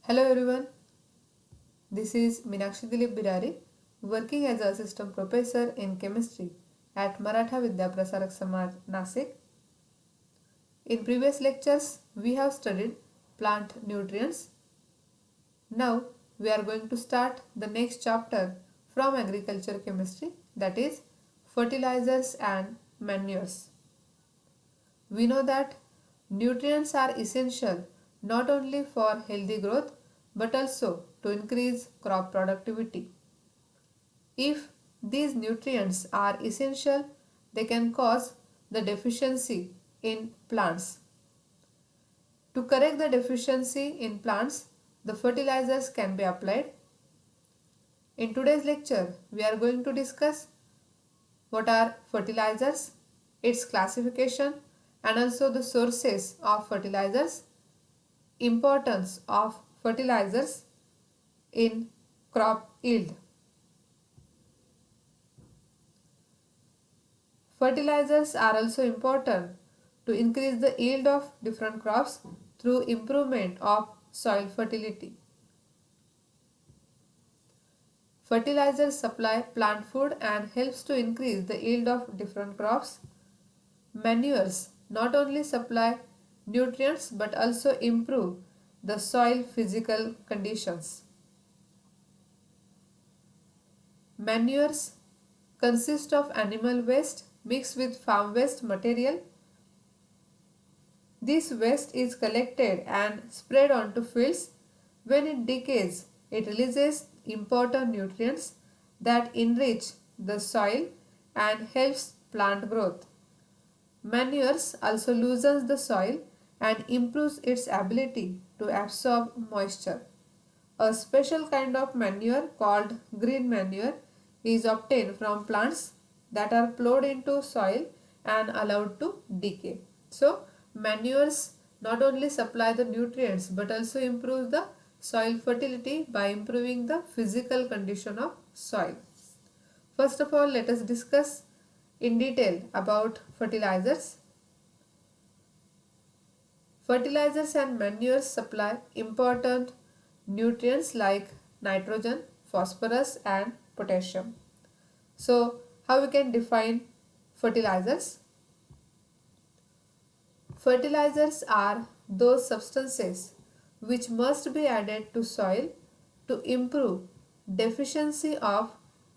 Hello everyone, this is Meenakshi Dilip Birari, working as a assistant professor in chemistry at Maratha Vidya Prasarak Samaj, Nasik. In previous lectures, we have studied plant nutrients. Now, we are going to start the next chapter from agriculture chemistry, that is fertilizers and manures. We know that nutrients are essential not only for healthy growth but also to increase crop productivity. If these nutrients are essential, they can cause the deficiency in plants. To correct the deficiency in plants, the fertilizers can be applied. In today's lecture, we are going to discuss what are fertilizers, its classification, and also the sources of fertilizers, importance of fertilizers in crop yield. Fertilizers are also important to increase the yield of different crops through improvement of soil fertility. Fertilizers supply plant food and helps to increase the yield of different crops. Manures not only supply nutrients but also improve the soil physical conditions. Manures consist of animal waste mixed with farm waste material. This waste is collected and spread onto fields. When it decays, it releases important nutrients that enrich the soil and helps plant growth. Manures also loosens the soil and improves its ability to absorb moisture. A special kind of manure called green manure is obtained from plants that are plowed into soil and allowed to decay. So, manures not only supply the nutrients but also improve the soil fertility by improving the physical condition of soil. First of all, let us discuss in detail about fertilizers. Fertilizers and manures supply important nutrients like nitrogen, phosphorus and potassium. So, how we can define fertilizers? Fertilizers are those substances which must be added to soil to improve deficiency of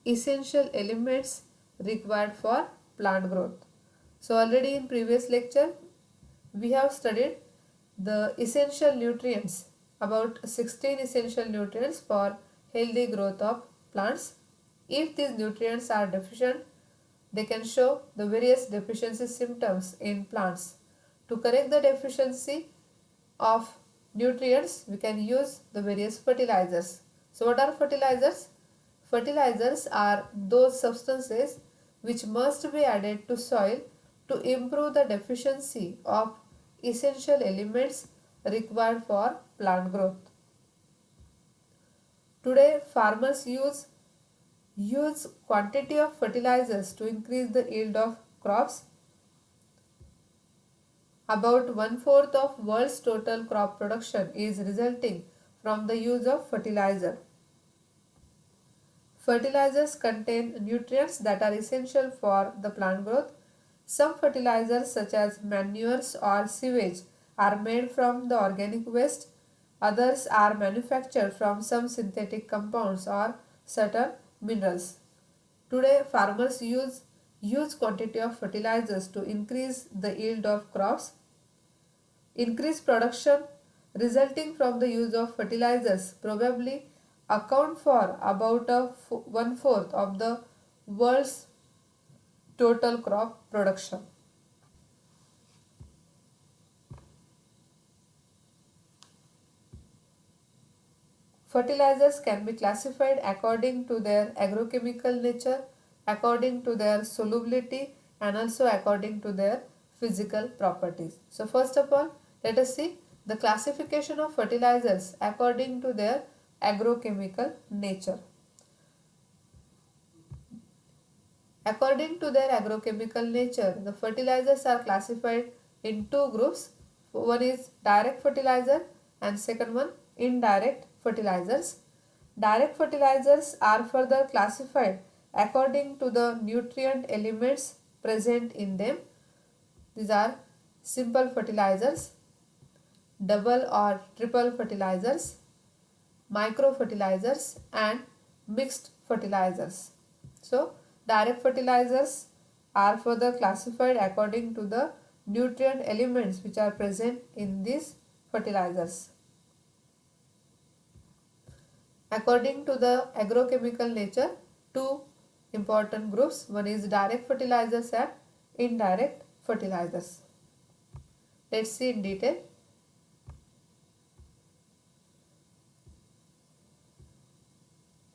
essential elements required for plant growth. So already in previous lecture we have studied the essential nutrients, about 16 essential nutrients for healthy growth of plants. If these nutrients are deficient, they can show the various deficiency symptoms in plants. To correct the deficiency of nutrients, we can use the various fertilizers. So what are fertilizers? Fertilizers are those substances which must be added to soil to improve the deficiency of essential elements required for plant growth. Today farmers use huge quantity of fertilizers to increase the yield of crops. About one-fourth of world's total crop production is resulting from the use of fertilizer. Fertilizers contain nutrients that are essential for the plant growth. Some fertilizers such as manures or sewage are made from the organic waste. Others are manufactured from some synthetic compounds or certain minerals. Today farmers use huge quantity of fertilizers to increase the yield of crops. Increased production resulting from the use of fertilizers probably account for about one-fourth of the world's total crop production. Fertilizers can be classified according to their agrochemical nature, according to their solubility and also according to their physical properties. So first of all, let us see the classification of fertilizers according to their agrochemical nature. According to their agrochemical nature, the fertilizers are classified in two groups. One is direct fertilizer and second one indirect fertilizers. Direct fertilizers are further classified according to the nutrient elements present in them. These are simple fertilizers, double or triple fertilizers, micro fertilizers and mixed fertilizers. So, direct fertilizers are further classified according to the nutrient elements which are present in these fertilizers. According to the agrochemical nature, two important groups, one is direct fertilizers and indirect fertilizers. Let's see in detail.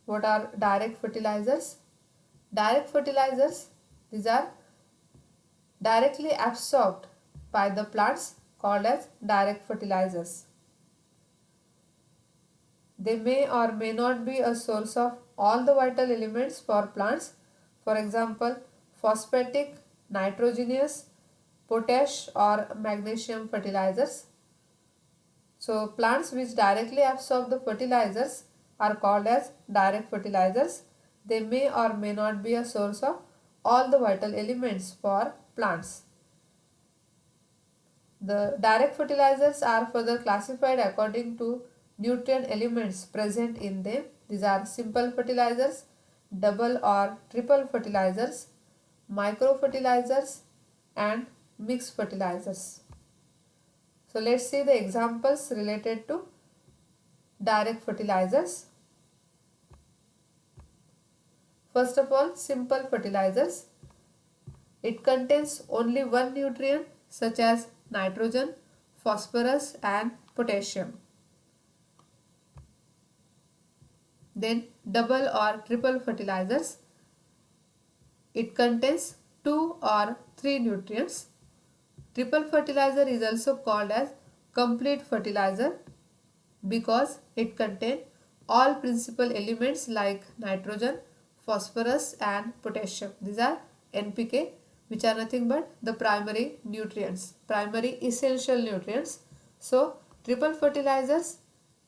What are direct fertilizers? Direct fertilizers, these are directly absorbed by the plants called as direct fertilizers. They may or may not be a source of all the vital elements for plants. For example, phosphatic, nitrogenous, potash or magnesium fertilizers. So, plants which directly absorb the fertilizers are called as direct fertilizers. They may or may not be a source of all the vital elements for plants. The direct fertilizers are further classified according to nutrient elements present in them. These are simple fertilizers, double or triple fertilizers, micro fertilizers and mixed fertilizers. So let's see the examples related to direct fertilizers. First of all, simple fertilizers. It contains only one nutrient such as nitrogen, phosphorus and potassium. Then double or triple fertilizers. It contains 2 or 3 nutrients. Triple fertilizer is also called as complete fertilizer because it contains all principal elements like nitrogen, phosphorus and potassium. These are NPK, which are nothing but the primary nutrients, primary essential nutrients. So, triple fertilizers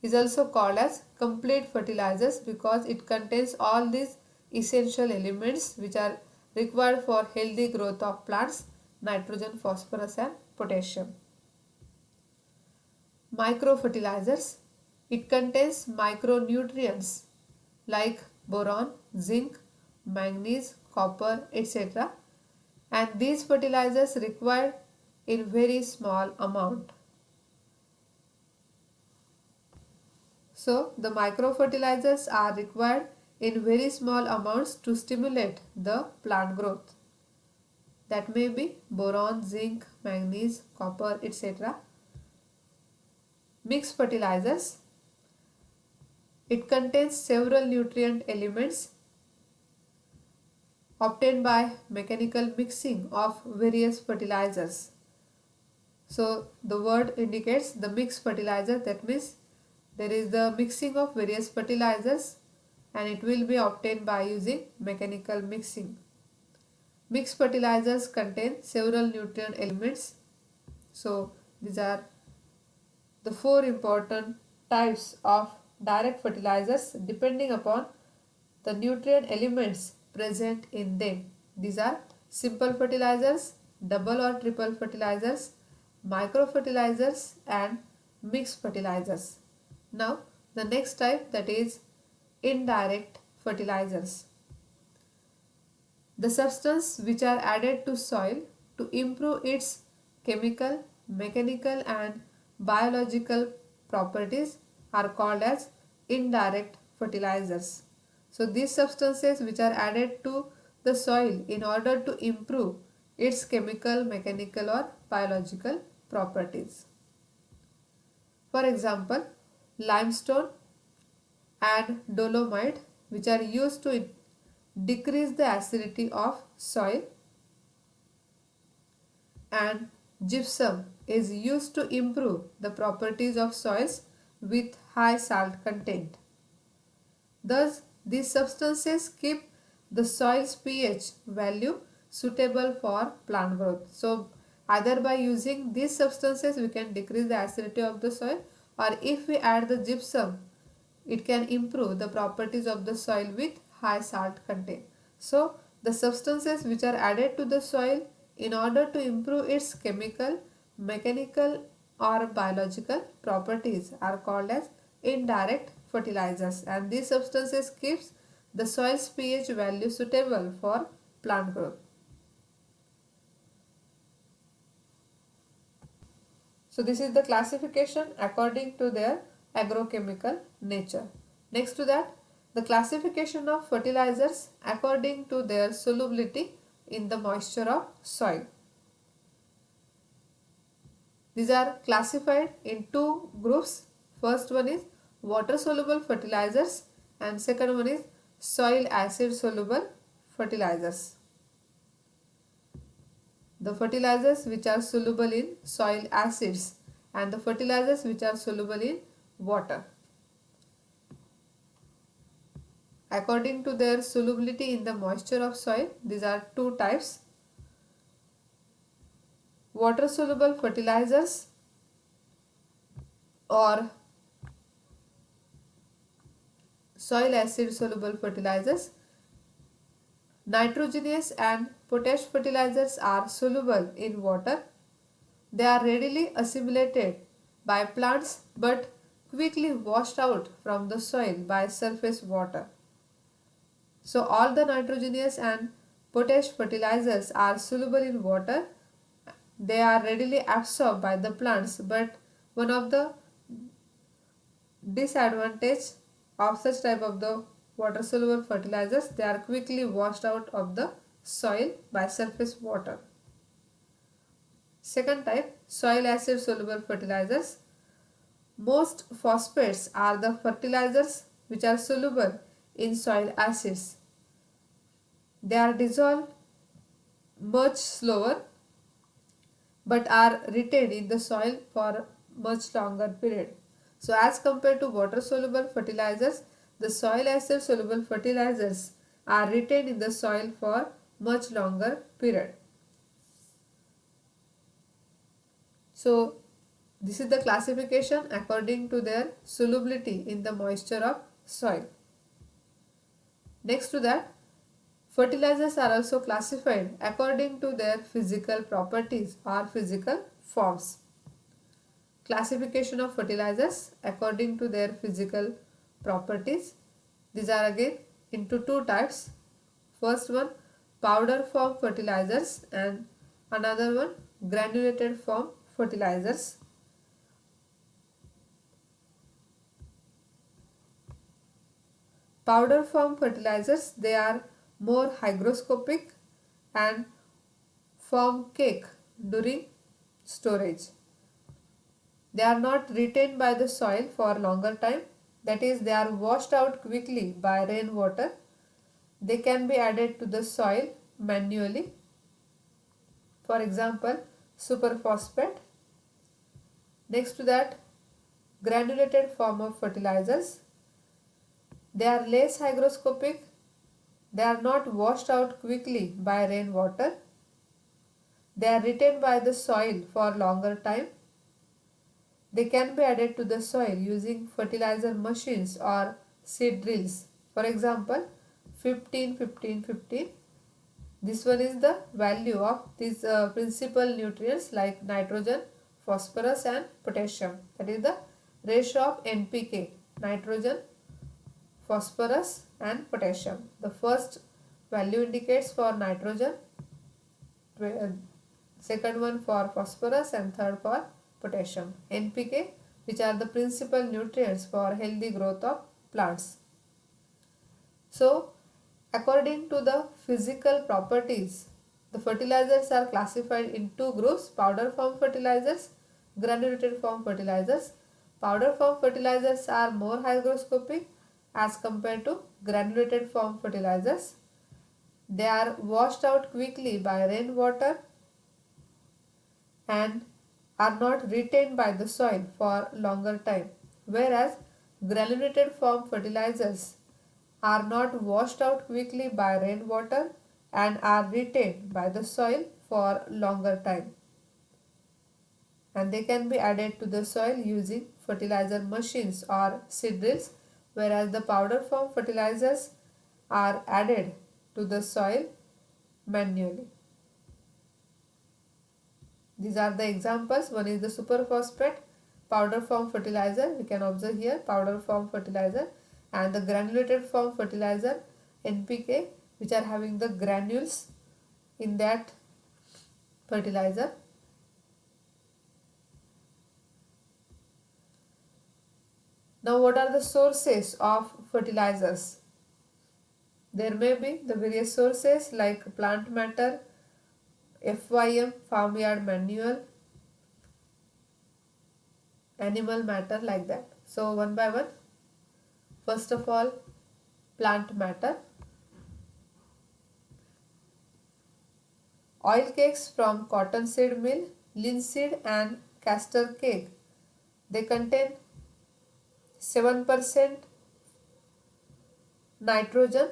is also called as complete fertilizers because it contains all these essential elements which are required for healthy growth of plants: nitrogen, phosphorus and potassium. Micro fertilizers. It contains micronutrients like boron, zinc, manganese, copper, etc. And these fertilizers required in very small amount. So, the micro fertilizers are required in very small amounts to stimulate the plant growth. That may be boron, zinc, manganese, copper, etc. Mixed fertilizers. It contains several nutrient elements obtained by mechanical mixing of various fertilizers. So, the word indicates the mixed fertilizer, that means there is the mixing of various fertilizers and it will be obtained by using mechanical mixing. Mixed fertilizers contain several nutrient elements. So, these are the 4 important types of direct fertilizers depending upon the nutrient elements present in them. These are simple fertilizers, double or triple fertilizers, micro fertilizers and mixed fertilizers. Now the next type, that is indirect fertilizers. The substance which are added to soil to improve its chemical, mechanical and biological properties are called as indirect fertilizers. So these substances which are added to the soil in order to improve its chemical, mechanical or biological properties. For example, limestone and dolomite, which are used to decrease the acidity of soil, and gypsum is used to improve the properties of soils with high salt content. Thus, these substances keep the soil's pH value suitable for plant growth. So, either by using these substances we can decrease the acidity of the soil, or if we add the gypsum, it can improve the properties of the soil with high salt content. So, the substances which are added to the soil in order to improve its chemical, mechanical or biological properties are called as indirect fertilizers, and these substances keeps the soil's pH value suitable for plant growth. So this is the classification according to their agrochemical nature. Next to that, the classification of fertilizers according to their solubility in the moisture of soil. These are classified in two groups. First one is water soluble fertilizers and second one is soil acid soluble fertilizers. The fertilizers which are soluble in soil acids and the fertilizers which are soluble in water. According to their solubility in the moisture of soil, these are two types. Water soluble fertilizers or soil acid soluble fertilizers. Nitrogenous and potash fertilizers are soluble in water. They are readily assimilated by plants but quickly washed out from the soil by surface water. So all the nitrogenous and potash fertilizers are soluble in water. They are readily absorbed by the plants, but one of the disadvantage of such type of the water soluble fertilizers, they are quickly washed out of the soil by surface water. Second type, soil acid soluble fertilizers. Most phosphates are the fertilizers which are soluble in soil acids. They are dissolved much slower but are retained in the soil for much longer period. So as compared to water soluble fertilizers, the soil acid soluble fertilizers are retained in the soil for much longer period. So this is the classification according to their solubility in the moisture of soil. Next to that, fertilizers are also classified according to their physical properties or physical forms. Classification of fertilizers according to their physical properties. These are again into two types. First one, powder form fertilizers and another one, granulated form fertilizers. Powder form fertilizers, they are more hygroscopic and form cake during storage. They are not retained by the soil for longer time, that is they are washed out quickly by rainwater. They can be added to the soil manually. For example, superphosphate. Next to that, granulated form of fertilizers. They are less hygroscopic. They are not washed out quickly by rainwater. They are retained by the soil for longer time. They can be added to the soil using fertilizer machines or seed drills. For example, 15, 15, 15. This one is the value of these principal nutrients like nitrogen, phosphorus and potassium. That is the ratio of NPK, nitrogen, phosphorus and potassium. The first value indicates for nitrogen, second one for phosphorus and third for potassium. NPK, which are the principal nutrients for healthy growth of plants. So according to the physical properties, the fertilizers are classified in two groups: powder form fertilizers, granulated form fertilizers. Powder form fertilizers are more hygroscopic as compared to granulated form fertilizers. They are washed out quickly by rainwater and are not retained by the soil for longer time, whereas granulated form fertilizers are not washed out quickly by rainwater and are retained by the soil for longer time. and they can be added to the soil using fertilizer machines or seed drills, whereas the powder form fertilizers are added to the soil manually. These are the examples. One is the superphosphate powder form fertilizer. We can observe here powder form fertilizer, and the granulated form fertilizer NPK, which are having the granules in that fertilizer. Now, what are the sources of fertilizers? There may be the various sources like plant matter, FYM, farmyard manure, animal matter, like that. So, one by one. First of all, plant matter. Oil cakes from cottonseed meal, linseed and castor cake. They contain 7% nitrogen,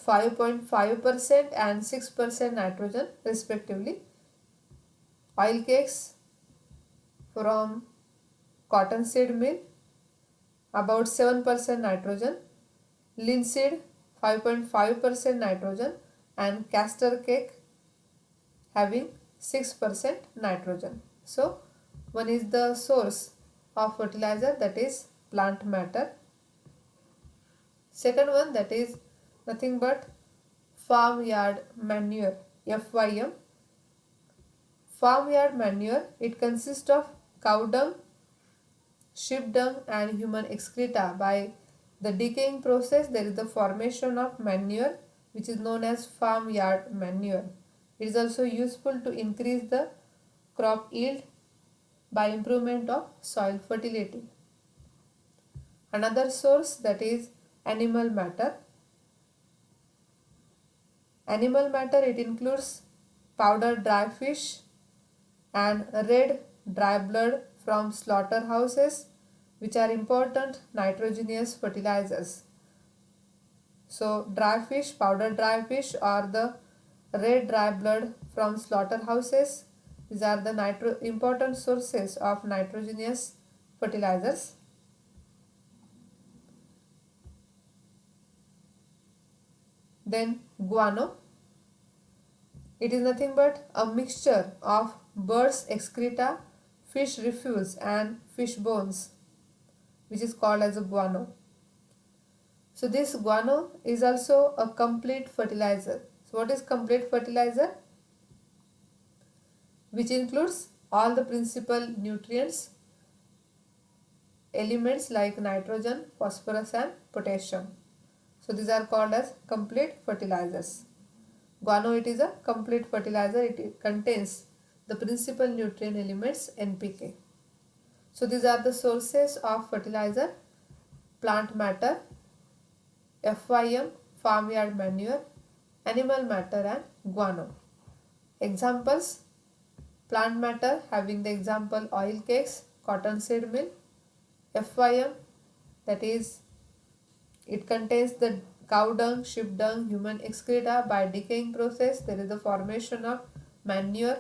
5.5% and 6% nitrogen respectively. Oil cakes from cottonseed meal, about 7% nitrogen, linseed 5.5% nitrogen, and castor cake having 6% nitrogen. So, one is the source of fertilizer, that is plant matter. Second one, that is nothing but farmyard manure, FYM. Farmyard manure, it consists of cow dung, sheep dung and human excreta. By the decaying process, there is the formation of manure which is known as farmyard manure. It is also useful to increase the crop yield by improvement of soil fertility. Another source, that is animal matter. Animal matter, it includes powdered dry fish and red dry blood from slaughterhouses, which are important nitrogenous fertilizers. So, dry fish, powdered dry fish, or the red dry blood from slaughterhouses, these are the important sources of nitrogenous fertilizers. Then guano. It is nothing but a mixture of birds' excreta, fish refuse and fish bones, which is called as a guano. So this guano is also a complete fertilizer. So what is complete fertilizer? Which includes all the principal nutrients, elements like nitrogen, phosphorus and potassium. So these are called as complete fertilizers. Guano, it is a complete fertilizer. It contains the principal nutrient elements NPK. So these are the sources of fertilizer: plant matter, FYM, farmyard manure, animal matter and guano. Examples: plant matter having the example oil cakes, cottonseed meal. FYM, that is, it contains the cow dung, sheep dung, human excreta. By decaying process, there is the formation of manure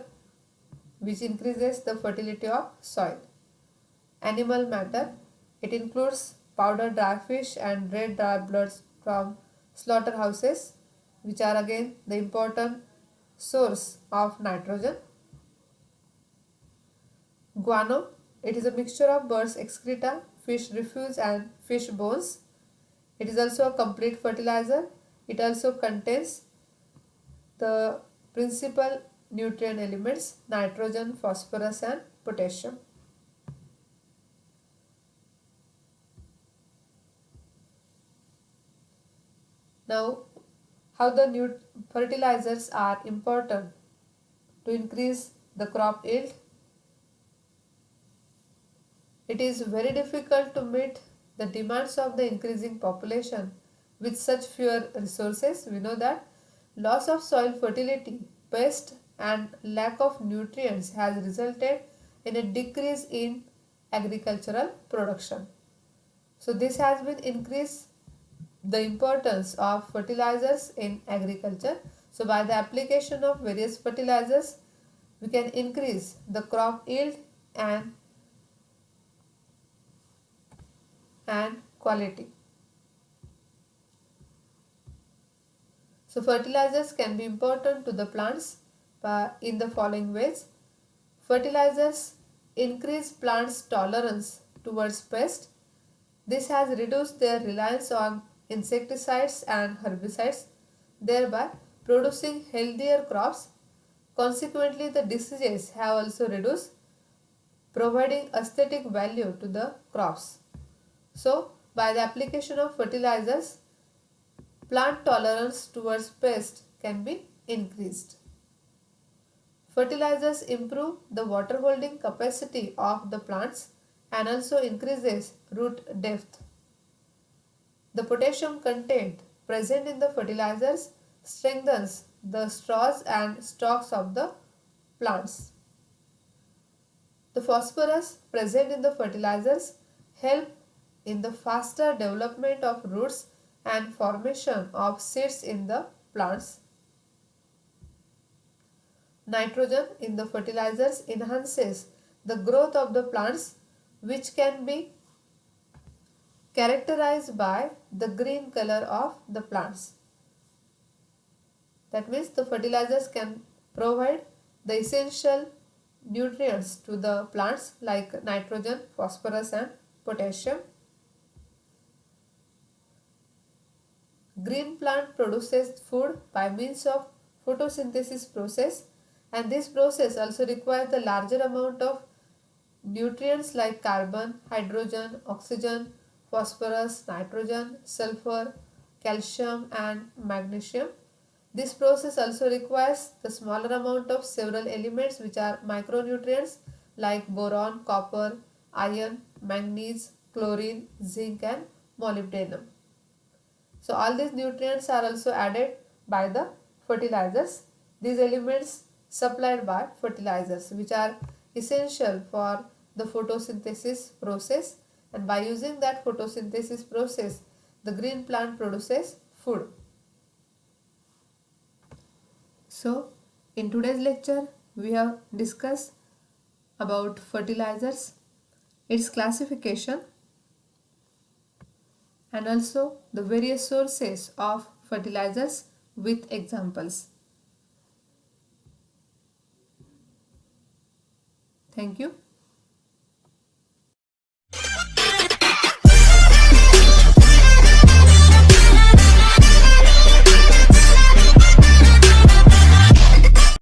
which increases the fertility of soil. Animal matter, it includes powdered dry fish and red dry bloods from slaughterhouses, which are again the important source of nitrogen. Guano, it is a mixture of birds' excreta, fish refuse and fish bones. It is also a complete fertilizer. It also contains the principal nutrient elements nitrogen, phosphorus and potassium. Now, how the fertilizers are important to increase the crop yield? It is very difficult to meet the demands of the increasing population with such fewer resources. We know that loss of soil fertility, pest and lack of nutrients has resulted in a decrease in agricultural production. So this has been increased the importance of fertilizers in agriculture. So by the application of various fertilizers, we can increase the crop yield and quality. So fertilizers can be important to the plants in the following ways. Fertilizers increase plants' tolerance towards pests. This has reduced their reliance on insecticides and herbicides, thereby producing healthier crops. Consequently, the diseases have also reduced, providing aesthetic value to the crops. So, by the application of fertilizers, plant tolerance towards pests can be increased. Fertilizers improve the water holding capacity of the plants and also increases root depth. The potassium content present in the fertilizers strengthens the straws and stalks of the plants. The phosphorus present in the fertilizers help in the faster development of roots and formation of seeds in the plants. Nitrogen in the fertilizers enhances the growth of the plants, which can be characterized by the green color of the plants. That means the fertilizers can provide the essential nutrients to the plants like nitrogen, phosphorus and potassium. Green plant produces food by means of photosynthesis process, and this process also requires the larger amount of nutrients like carbon, hydrogen, oxygen, phosphorus, nitrogen, sulfur, calcium and magnesium. This process also requires the smaller amount of several elements which are micronutrients like boron, copper, iron, manganese, chlorine, zinc and molybdenum. So all these nutrients are also added by the fertilizers. These elements supplied by fertilizers which are essential for the photosynthesis process, and by using that photosynthesis process the green plant produces food. So in today's lecture we have discussed about fertilizers, its classification and also the various sources of fertilizers with examples. Thank you.